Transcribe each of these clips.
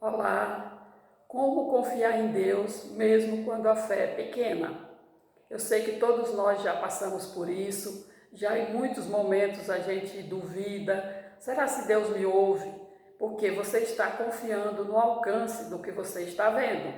Olá, como confiar em Deus mesmo quando a fé é pequena? Eu sei que todos nós já passamos por isso, já em muitos momentos a gente duvida, será se Deus me ouve? Porque você está confiando no alcance do que você está vendo.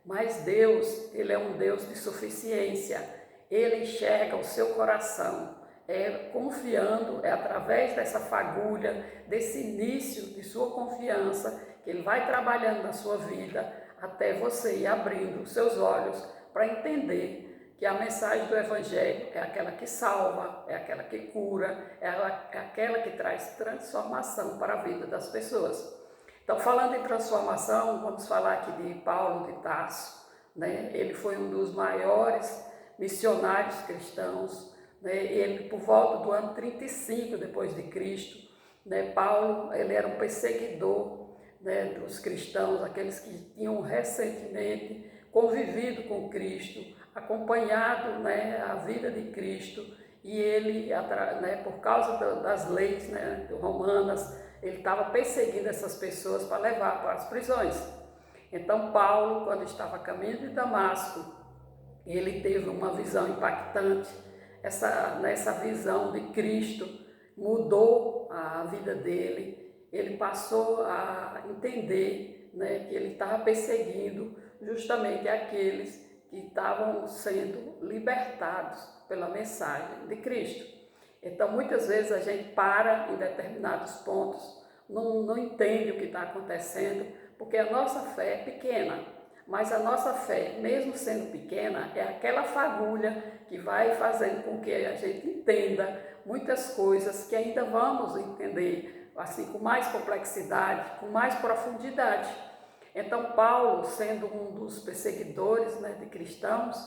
Mas Deus, Ele é um Deus de suficiência, Ele enxerga o seu coração. É confiando, é através dessa fagulha, desse início de sua confiança, que Ele vai trabalhando na sua vida, até você ir abrindo os seus olhos para entender que a mensagem do Evangelho é aquela que salva, é aquela que cura, é aquela que traz transformação para a vida das pessoas. Então, falando em transformação, vamos falar aqui de Paulo de Tarso, né? Ele foi um dos maiores missionários cristãos, né? Ele, por volta do ano 35 depois de Cristo, né? Paulo, ele era um perseguidor, né, dos cristãos, aqueles que tinham recentemente convivido com Cristo, acompanhado, né, a vida de Cristo, e ele, né, por causa das leis, né, romanas, ele estava perseguindo essas pessoas para levar para as prisões. Então Paulo, quando estava a caminho de Damasco, ele teve uma visão impactante. Nessa visão de Cristo mudou a vida dele. Ele passou a entender, né, que ele estava perseguindo justamente aqueles que estavam sendo libertados pela mensagem de Cristo. Então, muitas vezes a gente para em determinados pontos, não entende o que está acontecendo, porque a nossa fé é pequena. Mas a nossa fé, mesmo sendo pequena, é aquela fagulha que vai fazendo com que a gente entenda muitas coisas que ainda vamos entender, assim, com mais complexidade, com mais profundidade. Então, Paulo, sendo um dos perseguidores, né, de cristãos,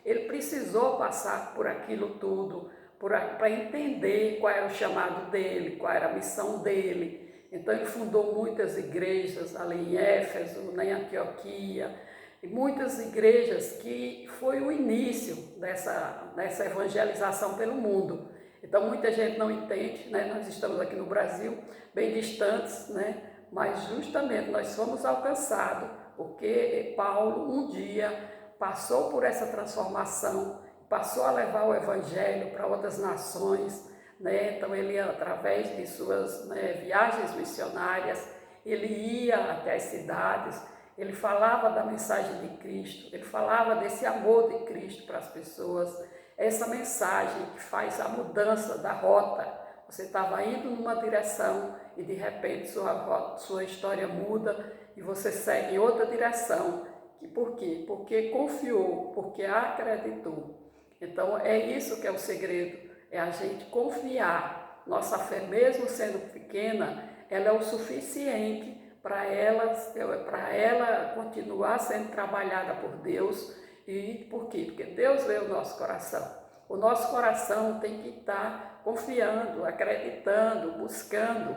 ele precisou passar por aquilo tudo, para entender qual era o chamado dele, qual era a missão dele. Então, ele fundou muitas igrejas ali em Éfeso, em Antioquia, e muitas igrejas que foi o início dessa evangelização pelo mundo. Então, muita gente não entende, né? Nós estamos aqui no Brasil, bem distantes, né? Mas justamente nós fomos alcançados, porque Paulo um dia passou por essa transformação, passou a levar o Evangelho para outras nações, né? Então ele, através de suas, né, viagens missionárias, ele ia até as cidades, ele falava da mensagem de Cristo, ele falava desse amor de Cristo para as pessoas, essa mensagem que faz a mudança da rota. Você estava indo numa direção e de repente sua história muda e você segue em outra direção. E por quê? Porque confiou, porque acreditou. Então é isso que é o segredo, é a gente confiar. Nossa fé, mesmo sendo pequena, ela é o suficiente para ela continuar sendo trabalhada por Deus. E por quê? Porque Deus vê o nosso coração. O nosso coração tem que estar confiando, acreditando, buscando,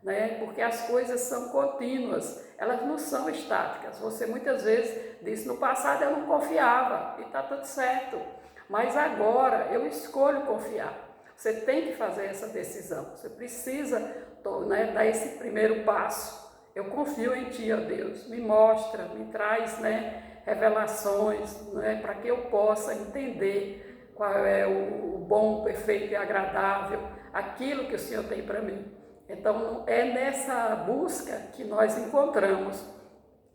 né? Porque as coisas são contínuas, elas não são estáticas. Você muitas vezes disse, no passado eu não confiava e está tudo certo, mas agora eu escolho confiar. Você tem que fazer essa decisão, você precisa, né, dar esse primeiro passo. Eu confio em Ti, ó Deus, me mostra, me traz, né, revelações, né, para que eu possa entender qual é o bom, perfeito e agradável, aquilo que o Senhor tem para mim. Então, é nessa busca que nós encontramos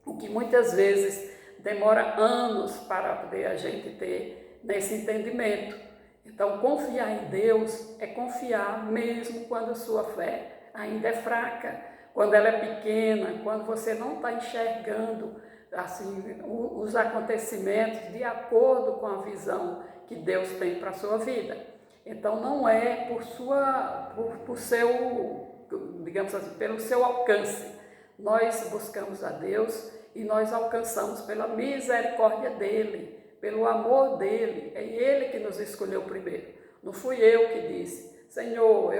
o que muitas vezes demora anos para poder a gente ter nesse entendimento. Então, confiar em Deus é confiar mesmo quando a sua fé ainda é fraca, quando ela é pequena, quando você não está enxergando assim, os acontecimentos de acordo com a visão que Deus tem para a sua vida. Então, não é por seu, digamos assim, pelo seu alcance. Nós buscamos a Deus e nós alcançamos pela misericórdia dEle, pelo amor dEle. É Ele que nos escolheu primeiro. Não fui eu que disse, Senhor,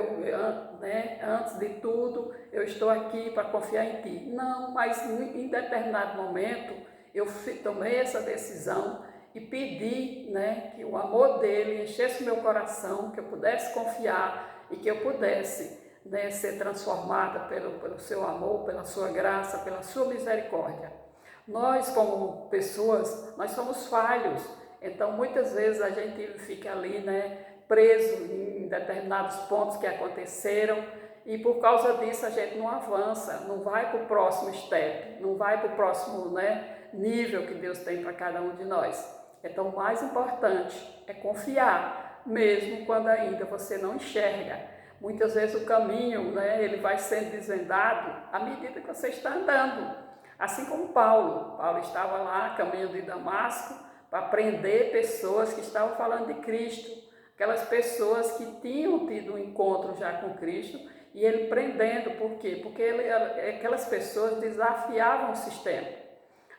né, antes de tudo, eu estou aqui para confiar em Ti. Não, mas em determinado momento, eu tomei essa decisão e pedi, né, que o amor dEle enchesse o meu coração, que eu pudesse confiar e que eu pudesse, né, ser transformada pelo seu amor, pela sua graça, pela sua misericórdia. Nós, como pessoas, nós somos falhos, então muitas vezes a gente fica ali, né, preso em determinados pontos que aconteceram, e por causa disso a gente não avança, não vai para o próximo step, não vai para o próximo, né, nível que Deus tem para cada um de nós. Então o mais importante é confiar, mesmo quando ainda você não enxerga. Muitas vezes o caminho, né, ele vai sendo desvendado à medida que você está andando. Assim como Paulo estava lá, caminho de Damasco, para prender pessoas que estavam falando de Cristo, aquelas pessoas que tinham tido um encontro já com Cristo, e ele prendendo, por quê? Porque aquelas pessoas desafiavam o sistema.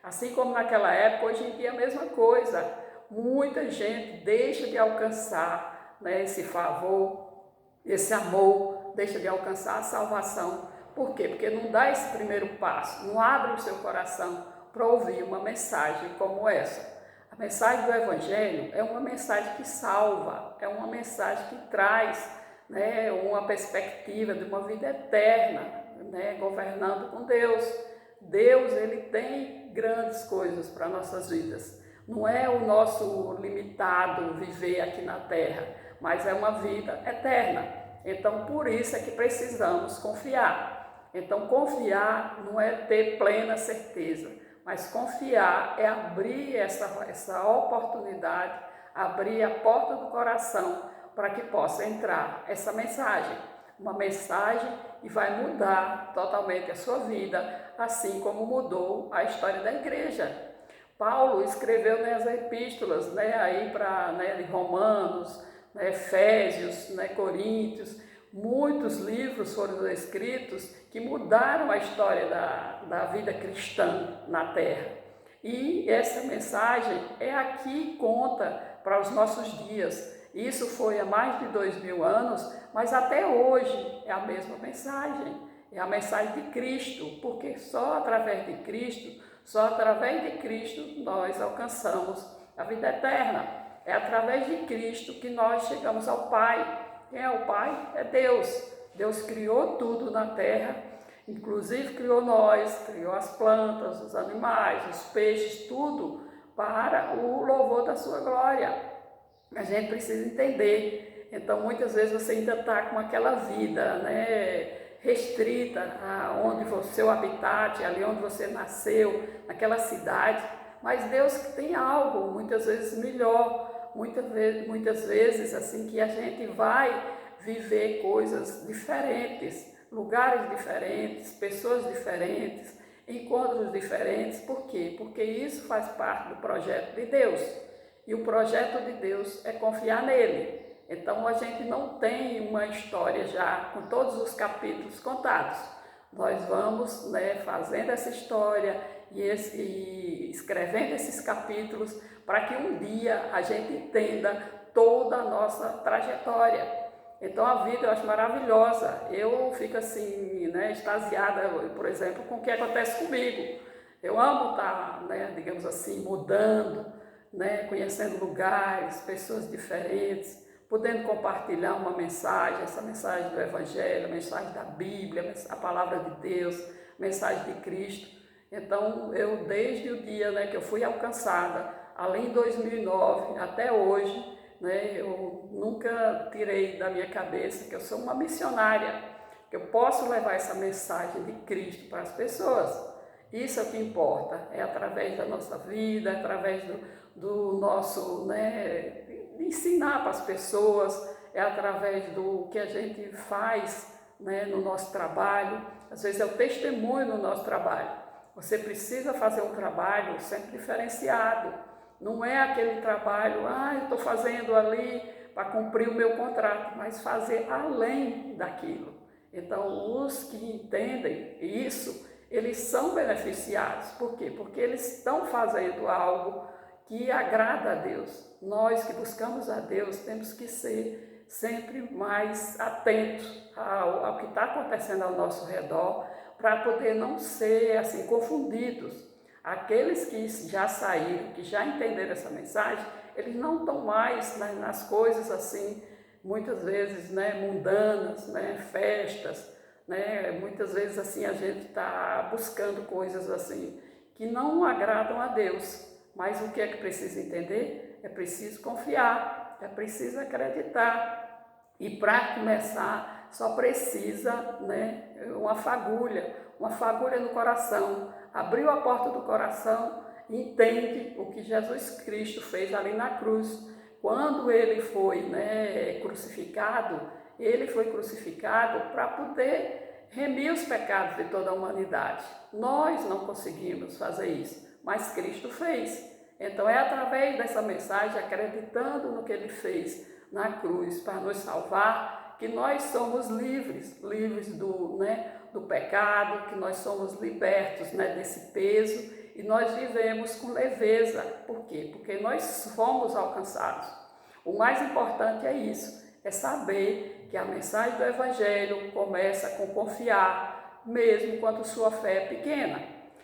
Assim como naquela época, hoje em dia é a mesma coisa. Muita gente deixa de alcançar, né, esse favor, esse amor, deixa de alcançar a salvação. Por quê? Porque não dá esse primeiro passo, não abre o seu coração para ouvir uma mensagem como essa. A mensagem do Evangelho é uma mensagem que salva, é uma mensagem que traz, né, uma perspectiva de uma vida eterna, né, governando com Deus. Deus, ele tem grandes coisas para nossas vidas. Não é o nosso limitado viver aqui na terra, mas é uma vida eterna. Então, por isso é que precisamos confiar. Então, confiar não é ter plena certeza, mas confiar é abrir essa oportunidade, abrir a porta do coração para que possa entrar essa mensagem. Uma mensagem que vai mudar totalmente a sua vida, assim como mudou a história da igreja. Paulo escreveu nas epístolas, né, aí para, né, Romanos, né, Efésios, né, Coríntios, muitos livros foram escritos que mudaram a história da vida cristã na terra. E essa mensagem é aqui que conta para os nossos dias. Isso foi há mais de 2000 anos, mas até hoje é a mesma mensagem. É a mensagem de Cristo, porque só através de Cristo, nós alcançamos a vida eterna. É através de Cristo que nós chegamos ao Pai. Quem é o Pai? É Deus. Deus criou tudo na terra, inclusive criou nós, criou as plantas, os animais, os peixes, tudo para o louvor da sua glória. A gente precisa entender. Então, muitas vezes você ainda está com aquela vida, né, restrita aonde o seu habitat, ali onde você nasceu, naquela cidade, mas Deus tem algo, muitas vezes melhor, muitas vezes assim que a gente vai viver coisas diferentes, lugares diferentes, pessoas diferentes, encontros diferentes. Por quê? Porque isso faz parte do projeto de Deus. E o projeto de Deus é confiar nele. Então a gente não tem uma história já com todos os capítulos contados. Nós vamos, né, fazendo essa história e escrevendo esses capítulos para que um dia a gente entenda toda a nossa trajetória. Então a vida eu acho maravilhosa. Eu fico assim, né, extasiada, por exemplo, com o que acontece comigo. Eu amo estar, né, digamos assim, mudando, né, conhecendo lugares, pessoas diferentes, podendo compartilhar uma mensagem, essa mensagem do Evangelho, a mensagem da Bíblia, a palavra de Deus, a mensagem de Cristo. Então, eu desde o dia, né, que eu fui alcançada, além de 2009 até hoje, né, eu nunca tirei da minha cabeça que eu sou uma missionária, que eu posso levar essa mensagem de Cristo para as pessoas. Isso é o que importa, é através da nossa vida, através do nosso, né, de ensinar para as pessoas, é através do que a gente faz, né, no nosso trabalho. Às vezes é o testemunho no nosso trabalho. Você precisa fazer um trabalho sempre diferenciado. Não é aquele trabalho, eu estou fazendo ali para cumprir o meu contrato, mas fazer além daquilo. Então, os que entendem isso, eles são beneficiados. Por quê? Porque eles estão fazendo algo que agrada a Deus. Nós que buscamos a Deus temos que ser sempre mais atentos ao que está acontecendo ao nosso redor, para poder não ser assim confundidos. Aqueles que já saíram, que já entenderam essa mensagem, eles não estão mais nas coisas assim muitas vezes, né, mundanas, né, festas, né, muitas vezes assim a gente está buscando coisas assim que não agradam a Deus, mas o que é que precisa entender? É preciso confiar, é preciso acreditar, e para começar só precisa, né, uma fagulha no coração. Abriu a porta do coração, entende o que Jesus Cristo fez ali na cruz. Quando ele foi, né, crucificado, ele foi crucificado para poder remir os pecados de toda a humanidade. Nós não conseguimos fazer isso, mas Cristo fez. Então é através dessa mensagem, acreditando no que ele fez na cruz para nos salvar, que nós somos livres do pecado, que nós somos libertos, né, desse peso, e nós vivemos com leveza. Por quê? Porque nós fomos alcançados. O mais importante é isso, é saber que a mensagem do Evangelho começa com confiar, mesmo quando sua fé é pequena.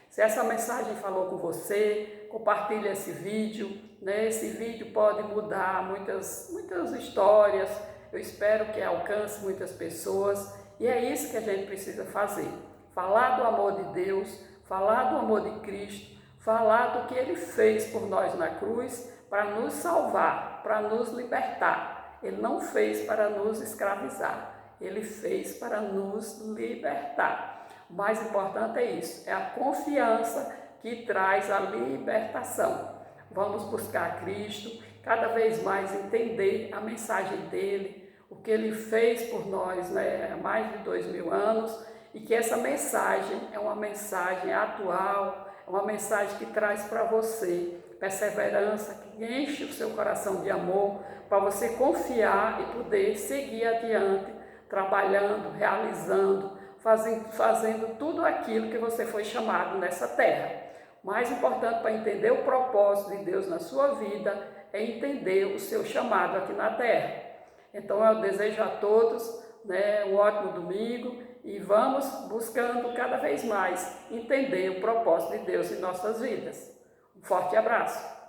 Se essa mensagem falou com você, compartilhe esse vídeo, né? Esse vídeo pode mudar muitas histórias. Eu espero que alcance muitas pessoas, e é isso que a gente precisa fazer. Falar do amor de Deus, falar do amor de Cristo, falar do que Ele fez por nós na cruz para nos salvar, para nos libertar. Ele não fez para nos escravizar, Ele fez para nos libertar. O mais importante é isso, é a confiança que traz a libertação. Vamos buscar Cristo, cada vez mais entender a mensagem dele, o que ele fez por nós, né, há mais de 2000 anos, e que essa mensagem é uma mensagem atual, é uma mensagem que traz para você perseverança, que enche o seu coração de amor, para você confiar e poder seguir adiante, trabalhando, realizando, fazendo tudo aquilo que você foi chamado nessa terra. O mais importante para entender o propósito de Deus na sua vida é entender o seu chamado aqui na terra. Então eu desejo a todos, né, um ótimo domingo, e vamos buscando cada vez mais entender o propósito de Deus em nossas vidas. Um forte abraço!